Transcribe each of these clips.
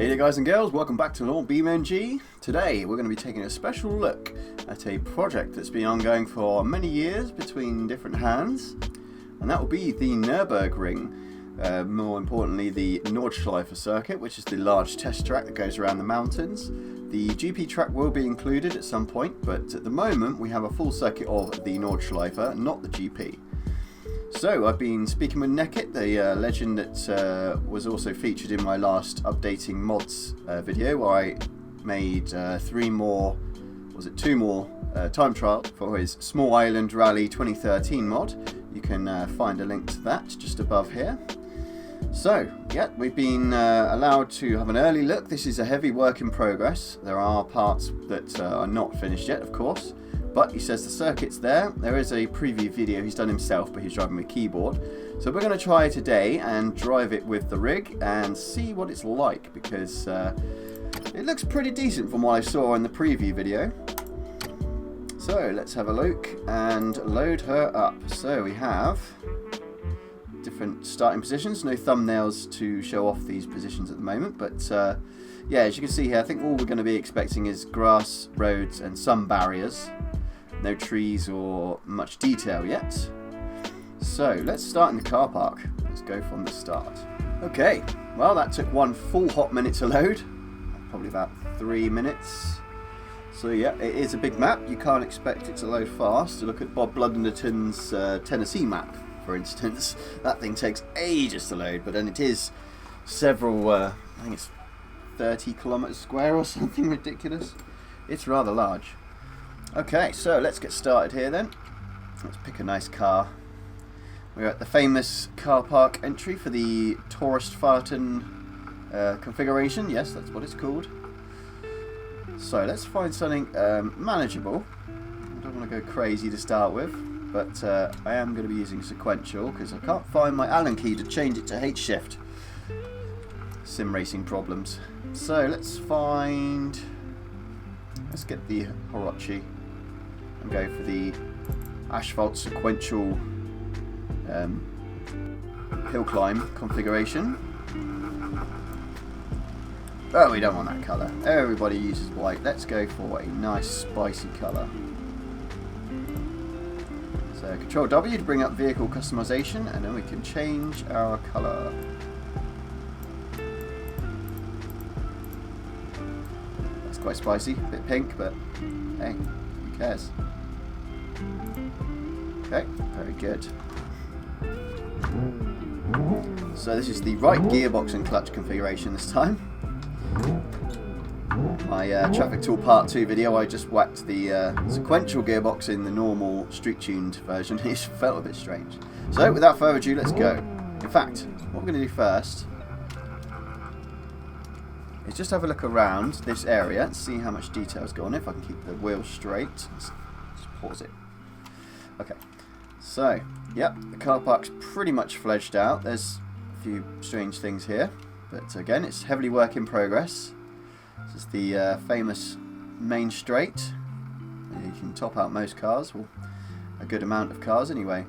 Hey there guys and girls, welcome back to more BeamNG. Today we're going to be taking a special look at a project that's been ongoing for many years between different hands, and that will be the Nurburgring, more importantly the Nordschleife circuit, which is the large test track that goes around the mountains. The GP track will be included at some point, but at the moment we have a full circuit of the Nordschleife, not the GP. So I've been speaking with Nekkit, the legend that was also featured in my last updating mods video, where I made two more time trial for his Small Island Rally 2013 mod. You can find a link to that just above here. So yeah, we've been allowed to have an early look. This is a heavy work in progress. There are parts that are not finished yet, of course. But he says the circuit's there. There is a preview video he's done himself, but he's driving with keyboard. So we're going to try today and drive it with the rig and see what it's like, because it looks pretty decent from what I saw in the preview video. So let's have a look and load her up. So we have different starting positions. No thumbnails to show off these positions at the moment, but yeah, as you can see here, I think all we're going to be expecting is grass, roads and some barriers. No trees or much detail yet. So let's start in the car park. Let's go from the start. Okay, well that took one full hot minute to load. Probably about 3 minutes. So yeah, it is a big map. You can't expect it to load fast. To look at Bob Blunderton's Tennessee map, for instance. That thing takes ages to load, but then it is several, I think it's 30 kilometers square or something ridiculous. It's rather large. Okay, so let's get started here then. Let's pick a nice car. We're at the famous car park entry for the Thrustmaster configuration. Yes, that's what it's called. So let's find something manageable. I don't want to go crazy to start with, but I am going to be using sequential because I can't find my Allen key to change it to H-shift. Sim racing problems. So let's get the Orochi and go for the asphalt sequential hill climb configuration. Oh, we don't want that colour. Everybody uses white. Let's go for a nice spicy colour. So Control W to bring up vehicle customization, and then we can change our colour. That's quite spicy, a bit pink, but hey, who cares? Okay, very good. So this is the right gearbox and clutch configuration this time. My Traffic Tool Part 2 video, I just whacked the sequential gearbox in the normal street-tuned version. It felt a bit strange. So without further ado, let's go. In fact, what we're going to do first is just have a look around this area and see how much detail's got on it. If I can keep the wheel straight. Let's just pause it. Okay. So, yep, the car park's pretty much fledged out. There's a few strange things here, but again, it's heavily work in progress. This is the famous main straight. You can top out most cars, well, a good amount of cars anyway.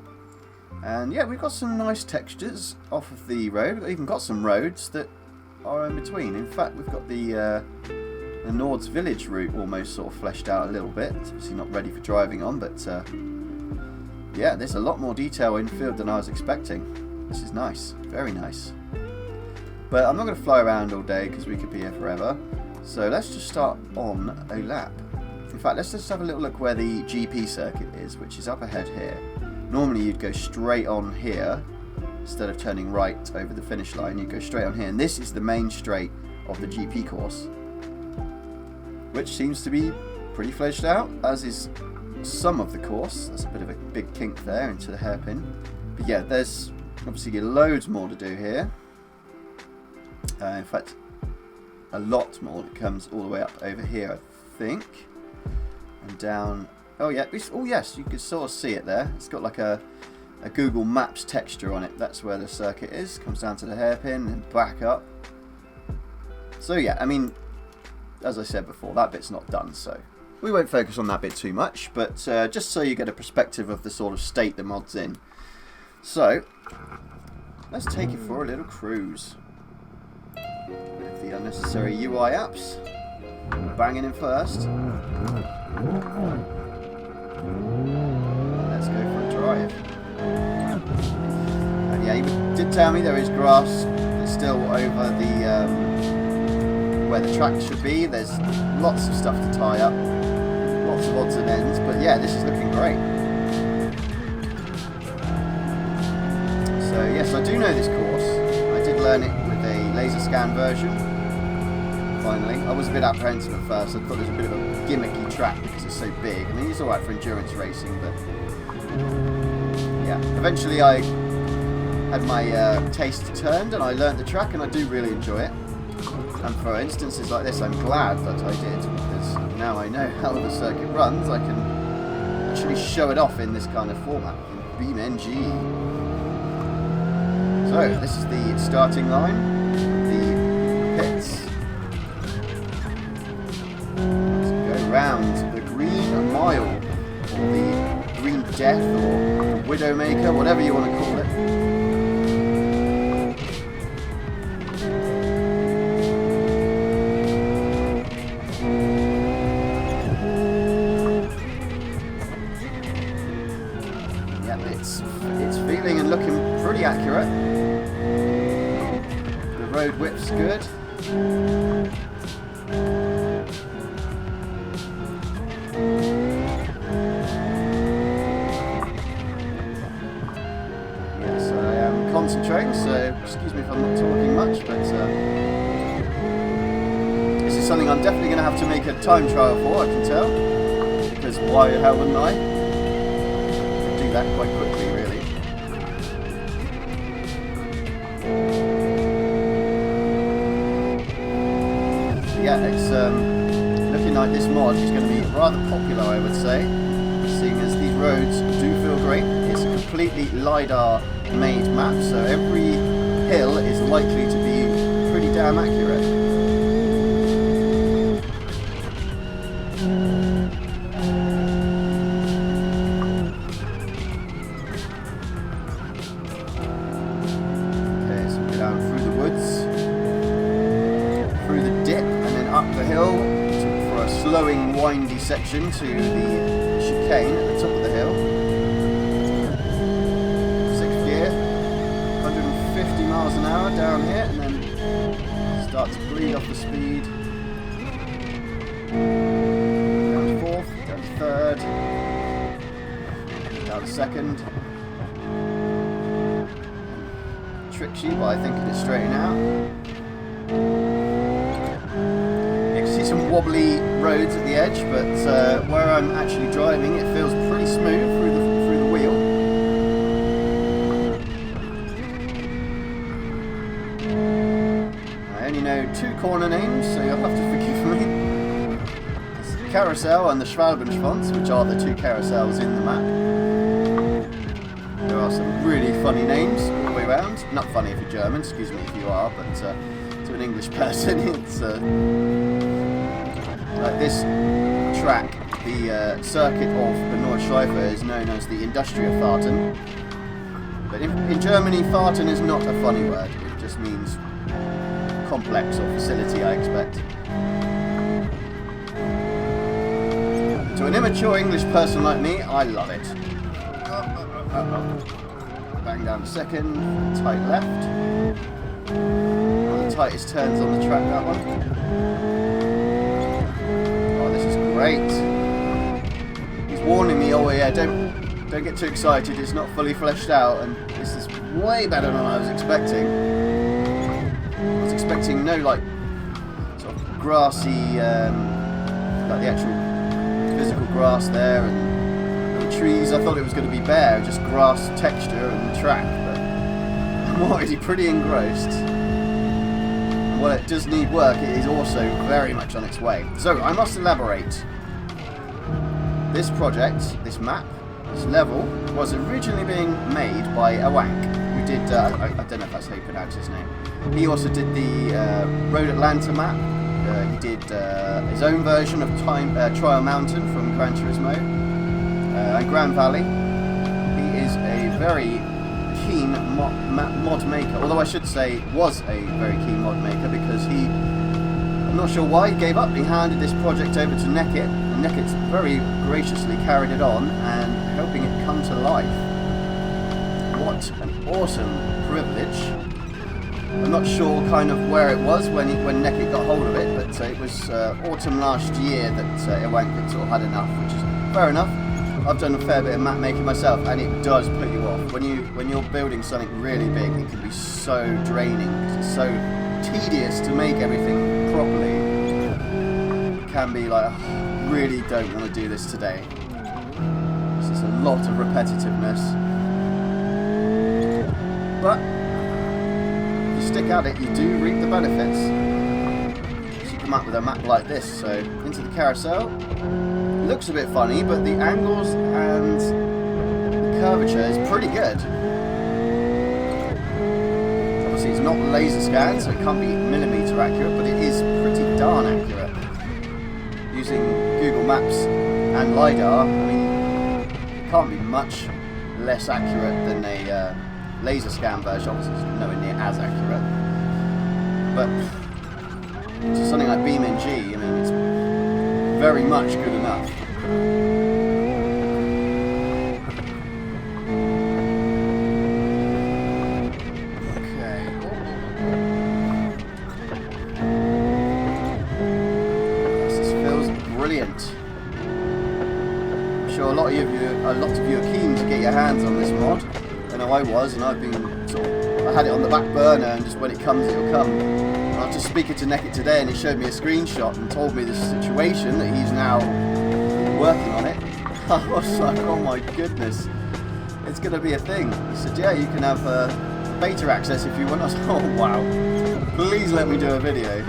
And yeah, we've got some nice textures off of the road. We've even got some roads that are in between. In fact, we've got the Nord's Village route almost sort of fleshed out a little bit. It's obviously not ready for driving on, but yeah, there's a lot more detail in field than I was expecting. This is nice, very nice. But I'm not going to fly around all day because we could be here forever. So let's just start on a lap. In fact, let's just have a little look where the GP circuit is, which is up ahead here. Normally you'd go straight on here instead of turning right over the finish line. You'd go straight on here, and this is the main straight of the GP course, which seems to be pretty fledged out, as is some of the course. There's a bit of a big kink there into the hairpin. But yeah, there's obviously loads more to do here. In fact, a lot more. It comes all the way up over here, I think, and down. Oh yeah, oh yes, you can sort of see it there. It's got like a Google Maps texture on it. That's where the circuit is. Comes down to the hairpin and back up. So yeah, I mean, as I said before, that bit's not done, so we won't focus on that bit too much, but just so you get a perspective of the sort of state the mod's in. So let's take it for a little cruise. with the unnecessary UI apps. Banging in first. Let's go for a drive. And yeah, he did tell me there is grass that's still over the where the track should be. There's lots of stuff to tie up, lots of odds and ends, but yeah, this is looking great. So yes, I do know this course. I did learn it with a laser scan version. Finally, I was a bit apprehensive at first. I thought it was a bit of a gimmicky track because it's so big. I mean, it's alright for endurance racing, but yeah. Eventually I had my taste turned and I learned the track, and I do really enjoy it. And for instances like this, I'm glad that I did, because now I know how the circuit runs. I can actually show it off in this kind of format, in BeamNG. So, this is the starting line, the pits. Let's go round the Green Mile, or the Green Death, or Widowmaker, whatever you want to call it. It's feeling and looking pretty accurate. The road WIP's good. Yes, I am concentrating, so excuse me if I'm not talking much, but this is something I'm definitely going to have to make a time trial for, I can tell, because how wouldn't I? That quite quickly, really. Yeah, it's looking like this mod is going to be rather popular, I would say, seeing as these roads do feel great. It's a completely LiDAR made map, so every hill is likely to be pretty damn accurate. Slowing, windy section to the chicane at the top of the hill. 6th gear, 150 miles an hour down here, and then start to bleed off the speed. Down to 4th, down to 3rd, down to 2nd. Tricks you by thinking it's straight out. Some wobbly roads at the edge, but where I'm actually driving, it feels pretty smooth through the wheel. I only know 2 corner names, so you'll have to forgive me. It's the Carousel and the Schwalbenschwanz, which are the 2 carousels in the map. There are some really funny names all the way around. Not funny if you're German, excuse me if you are, but to an English person, it's like this track, the circuit of the Nordschleife is known as the Industriefahrten. But in Germany, Fahrten is not a funny word. It just means complex or facility, I expect. To an immature English person like me, I love it. Bang down to 2nd, tight left. One of the tightest turns on the track, that one. Great. He's warning me, oh yeah, don't get too excited, it's not fully fleshed out, and this is way better than I was expecting. I was expecting no like sort of grassy, like the actual physical grass there and the trees. I thought it was going to be bare, just grass texture and track, but I'm already pretty engrossed. Well, it does need work, it is also very much on its way. So, I must elaborate. This project, this map, this level, was originally being made by Awank, who did, I don't know if that's how you pronounce his name. He also did the Road Atlanta map. He did his own version of Trial Mountain from Gran Turismo, and Grand Valley. He is a very keen mod maker, although I should say was a very keen mod maker, because I'm not sure why he gave up. He handed this project over to Nekkit, and Nekkit's very graciously carried it on and helping it come to life. What an awesome privilege. I'm not sure kind of where it was when Nekkit got hold of it, but it was autumn last year that Ewank sort of had enough, which is fair enough. I've done a fair bit of map making myself, and it does put you off. When you're building something really big, it can be so draining, because it's so tedious to make everything properly. It can be like, oh, I really don't want to do this today. There's a lot of repetitiveness. But if you stick at it, you do reap the benefits. So you come up with a map like this. So into the carousel. Looks a bit funny, but the angles and the curvature is pretty good. Obviously it's not laser scanned, so it can't be millimeter accurate, but it is pretty darn accurate. Using Google Maps and LiDAR, I mean, it can't be much less accurate than a laser scan version. Obviously it's nowhere near as accurate. But to something like BeamNG, I mean, it's very much good enough. Okay. This feels brilliant. I'm sure a lot of you are keen to get your hands on this mod. I know I was, and I've been I had it on the back burner, and just when it comes, it'll come. I was just speaking to Nekkit today, and he showed me a screenshot and told me this situation that he's now working on it. I was like, oh my goodness, it's going to be a thing. He said, yeah, you can have beta access if you want. I was like, oh wow, please let me do a video.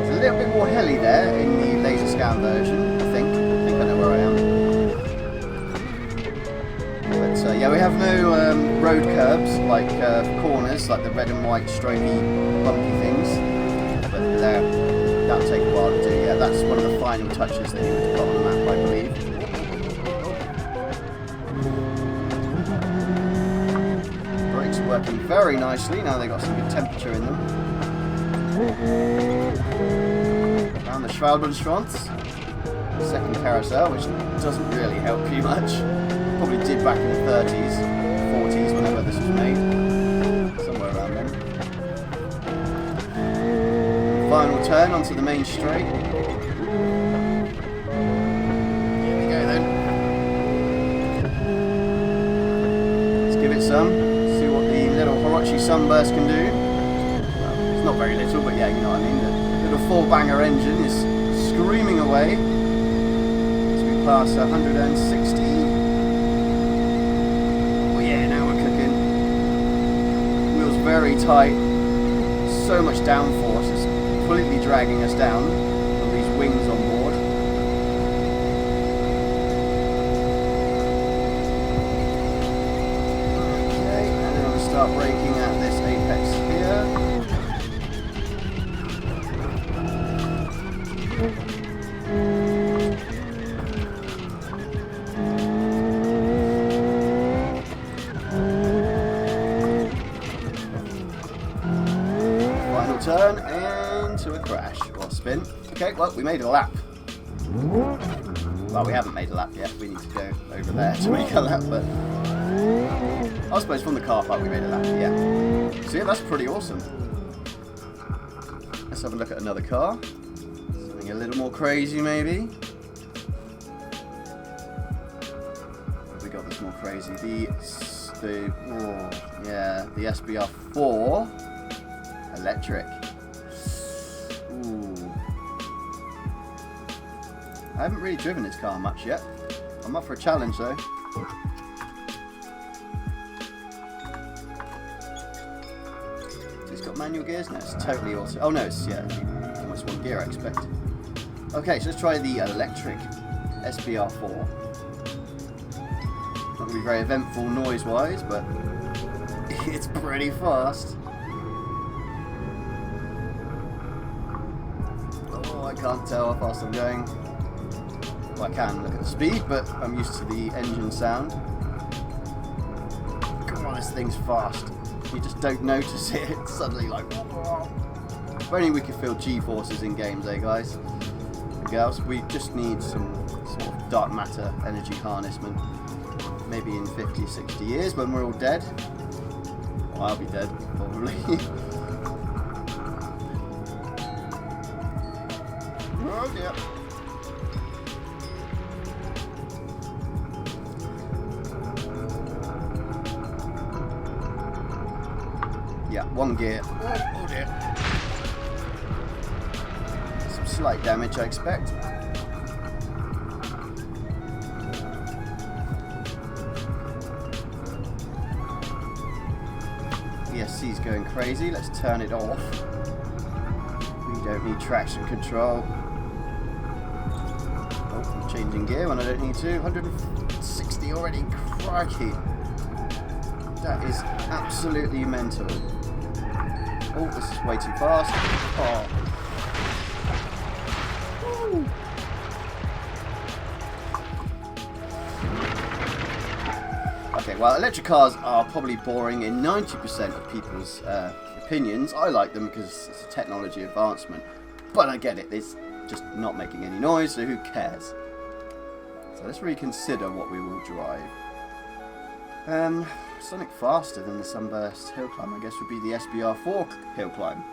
A little bit more hilly there in the laser scan version, I think I know where I am. But yeah, we have no road curbs like corners, like the red and white stripy bumpy things, but that'll take a while to do. Yeah, that's one of the final touches that he would put on the map, I believe. Brakes are working very nicely, now they've got some good temperature in them. Around the Schwalbenschwanz, second carousel, which doesn't really help you much. Probably did back in the 30s, 40s, whenever this was made. Somewhere around then. Final turn onto the main straight. Here we go then. Let's give it some. See what the little Hirochi sunburst can do. Not very little, but yeah, you know what I mean. The little four-banger engine is screaming away as we pass 160. Oh yeah, now we're cooking. Wheels very tight. So much downforce, it's completely dragging us down with these wings on board. Okay, and then we'll start braking at this apex here. Final turn and to a crash or spin. Okay, well, we made a lap. Well, we haven't made a lap yet. We need to go over there to make a lap, but I suppose from the car park we made a lap, yeah. So yeah, that's pretty awesome. Let's have a look at another car. Something a little more crazy, maybe. Have we got this more crazy? The SBR4 electric. Ooh. I haven't really driven this car much yet. I'm up for a challenge though. It's got manual gears now. It's totally awesome. Oh no, it's almost one gear I expect. Okay, so let's try the electric SBR4. Not going to be very eventful noise-wise, but it's pretty fast. Oh, I can't tell how fast I'm going. Well, I can look at the speed, but I'm used to the engine sound. Come on, this thing's fast. You just don't notice it. It's suddenly like... If only we could feel G-forces in games, eh, guys and girls? We just need some sort of dark matter energy harnessment. Maybe in 50, 60 years when we're all dead. Well, I'll be dead, probably. Oh, yeah. Yeah, one gear. Oh dear. Some slight damage, I expect. ESC's going crazy. Let's turn it off. We don't need traction control. Oh, I'm changing gear when I don't need to. 160 already. Crikey. That is absolutely mental. Oh, this is way too fast. Oh. Woo. Okay, well, electric cars are probably boring in 90% of people's opinions. I like them because it's a technology advancement. But I get it, it's just not making any noise, so who cares? So let's reconsider what we will drive. Something faster than the Sunburst hill climb, I guess, would be the SBR4 hill climb.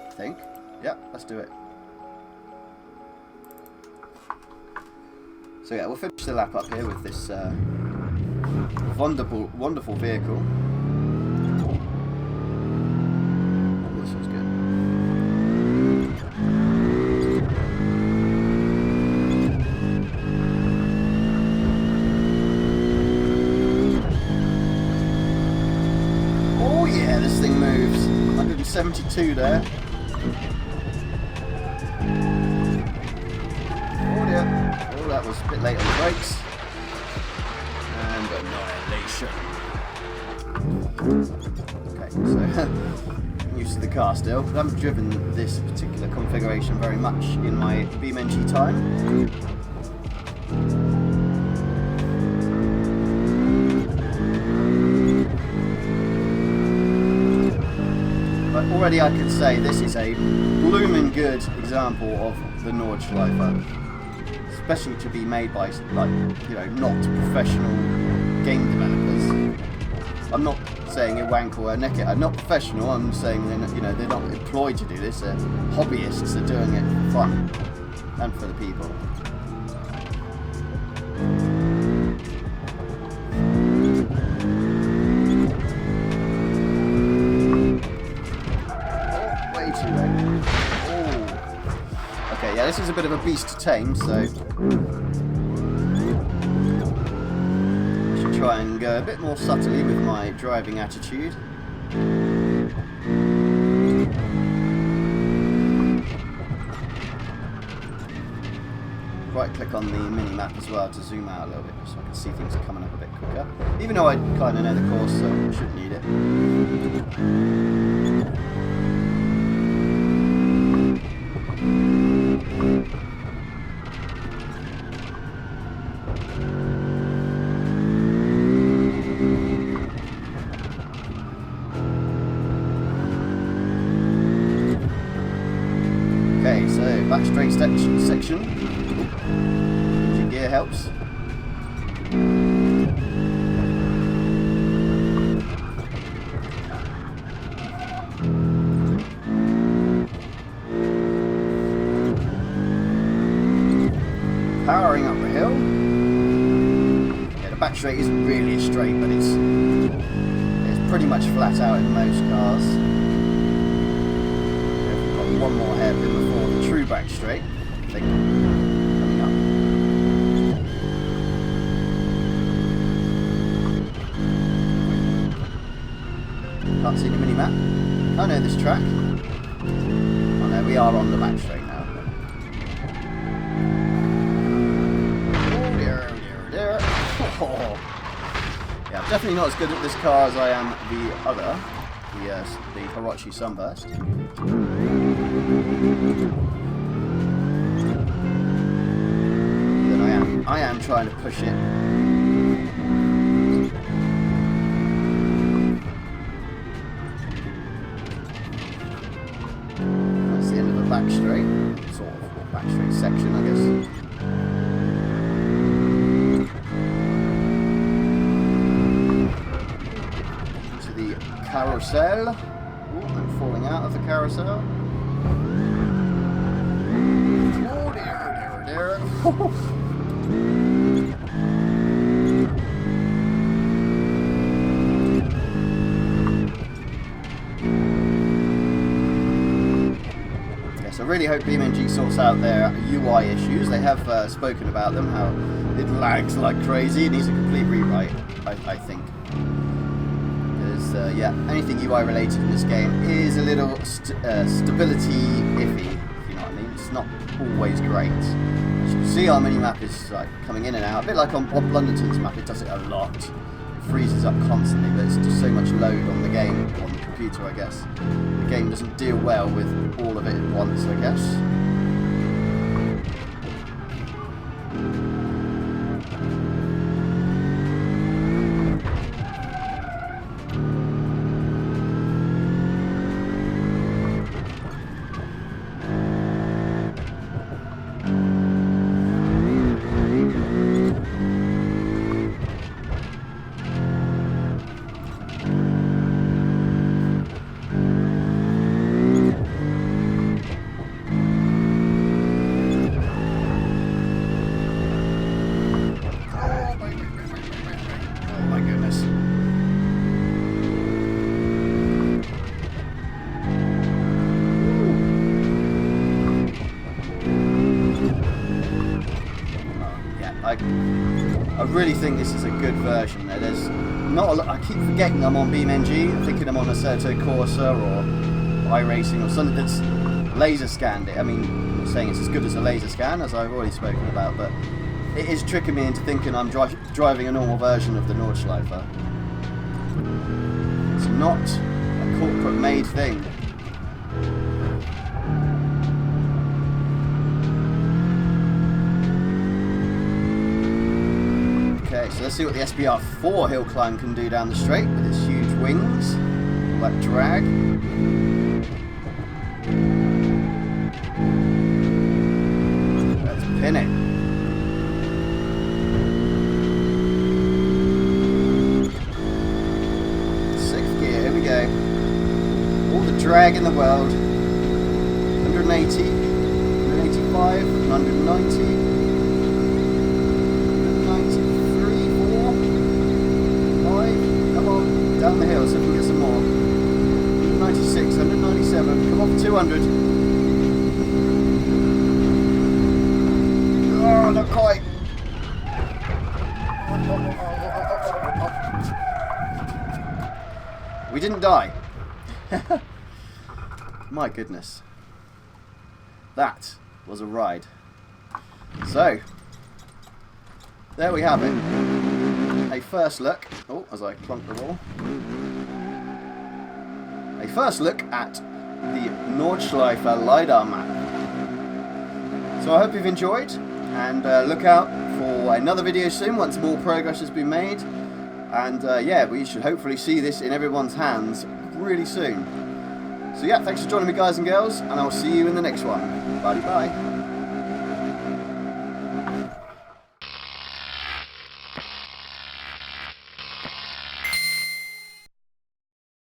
I think. Yeah, let's do it. So yeah, we'll finish the lap up here with this wonderful vehicle. Oh, this is good. Oh yeah, this thing moves. 172 there. Oh dear. Oh, that was a bit late on the brakes. And annihilation. Okay, so I'm used to the car still. I haven't driven this particular configuration very much in my BeamNG time. But already I could say this is a blooming good example of the Nordschleife. Especially to be made by, like, you know, not professional game developers. I'm not saying a Wank or a Nekkit are not professional. I'm saying they're not, you know, they're not employed to do this. They're hobbyists. They're doing it for fun and for the people. Oh, way too late. Okay, yeah, this is a bit of a beast to tame, so I should try and go a bit more subtly with my driving attitude. Right click on the mini-map as well to zoom out a little bit so I can see things coming up a bit quicker. Even though I kind of know the course, so I shouldn't need it. Okay, so back straight section. Changing gear helps. Powering up the hill. Yeah, the back straight isn't really a straight, but it's pretty much flat out in most cars. One more hairpin before the true back straight. I think coming up. Can't see the mini-map. I know this track. Oh no, we are on the back straight now. Definitely not as good at this car as I am the other, the Hirochi Sunburst. Then I am trying to push it. That's the end of the back straight, sort of back straight section, I guess. Carousel. Ooh, I'm falling out of the carousel. Oh dear. Yes, I really hope BeamNG sorts out their UI issues. They have spoken about them, how it lags like crazy. It needs a complete rewrite, I think. Yeah, anything UI related in this game is a little stability iffy, if you know what I mean. It's not always great. As you can see, our mini-map is like coming in and out, a bit like on Bob Blunderton's map. It does it a lot. It freezes up constantly, but it's just so much load on the game, on the computer, I guess. The game doesn't deal well with all of it at once, I guess. I really think this is a good version. There's not a lot. I keep forgetting I'm on BeamNG. I'm thinking I'm on Assetto Corsa or iRacing or something that's laser scanned it. I mean, I'm not saying it's as good as a laser scan, as I've already spoken about, but it is tricking me into thinking I'm driving a normal version of the Nordschleife. It's not a corporate-made thing. So let's see what the SBR4 hill climb can do down the straight with its huge wings, all that drag. Let's pin it. Sixth gear, here we go. All the drag in the world. 180, 185, 190. Down the hill so we can get some more. 196, 197, come on for 200. Oh, not quite. We didn't die. My goodness. That was a ride. So, there we have it. A first look, oh, as I clunk the wall, a first look at the Nordschleife LiDAR map. So I hope you've enjoyed, and look out for another video soon once more progress has been made, and yeah, we should hopefully see this in everyone's hands really soon. So yeah, thanks for joining me guys and girls, and I'll see you in the next one. Bye bye.